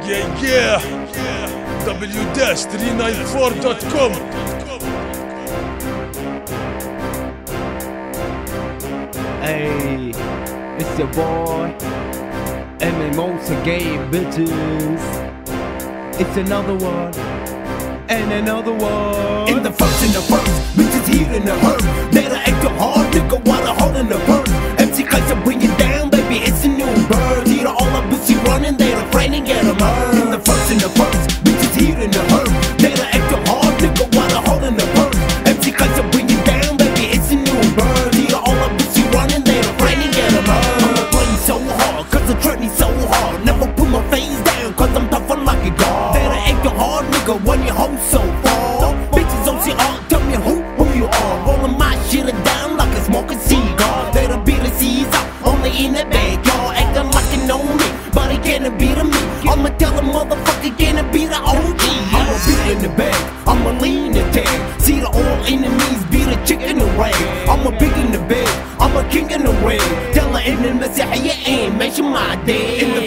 Yeah, w-394.com. Hey, it's your boy MMO's Game Bitches. It's another one and another one. In the first, bitches here in the hurt. Better act your hard, nigga, while I'm holding the purse. MC Kaiser bring it down, baby, it's a new bird. Here all the pussy running, they're afraid to get them hurt. In the first, bitches here in the hurt. Better act your hard, nigga, while I'm holding the purse. MC Kaiser bring it down, baby, it's a new bird. Here all the pussy running, they're afraid to get them hurt. I'ma play so hard, cause the journey so hard. Never put my face down, cause I'm tough like a guard. Better act your hard, nigga, when you home so far. Bitches on CR, tell me who you are. Rolling my shit down like a smoking cigar. Better be the C's out, only in the backyard. Acting like you know me, but it can't be the me. I'ma tell a motherfucker can't be the OG. I'ma be in the bag, I'ma lean the tag. See the all enemies, be the chick in the way. I'm a big in the bed, I'm a king in the way. Tell her in the Messiah ain't mention my day. In the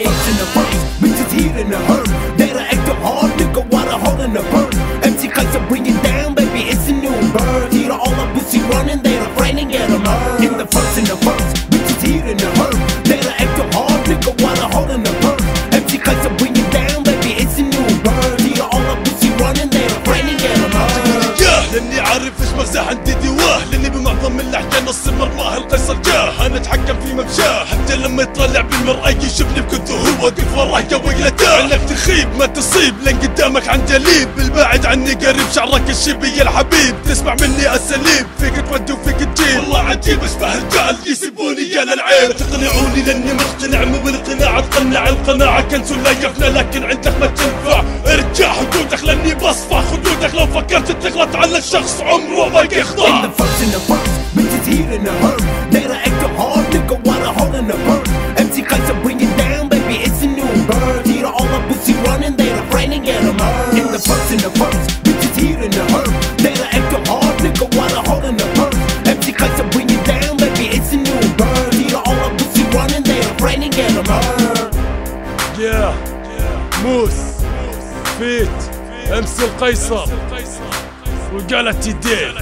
first, bitches here in the hurt. Better act the hard, nigga, while I'm holding the purse. MC Kaiser bring it down, baby, it's a new bird. Here all the pussy running, they're afraid to get them hurt. In the first, bitches here in the hurt. Better act the hard, nigga, while I'm holding the purse. MC Kaiser bring it down, baby, it's a new bird. Here all the pussy running, they're afraid to get them hurt. لاني عارف ايش مزح عندي دواه، لاني بمعظم اللهجة نص مرماه القيصر جاه. انا اتحكم في ممشاه، حتى لما يطلع بالمرأة يشوفني بكنت هو واقف وراه يا ويلته. عنك تخيب ما تصيب لان قدامك عن جليب. الباعد عني قريب شعرك الشيبي يا الحبيب. تسمع مني اساليب فيك تودي وفيك تجيب. والله عجيب اشبه رجال يسيبوني يا للعيب. تقنعوني لاني مقتنع مو بالقناع. تقنع القناعة كنز لا يفنى لكن عندك ما تنفع. ارجع حدودك لاني بصفى خدودك. لو فكرت تغلط على الشخص عمره ما يخضع. In the first, bitches here in the hurt. Better act your hard, nigga, while I'm holding the purse. MC Kaiser bring it down, baby, it's a new bird. Here all the pussy running, they're afraid to get them hurt. In the first, bitches here in the hurt. Better act your hard, nigga, while I'm holding the purse. MC Kaiser bring it down, baby, it's a new bird. Here all the pussy running, they're afraid to get them hurt. Yeah, موس فيت امسي القيصر وقالت يدين.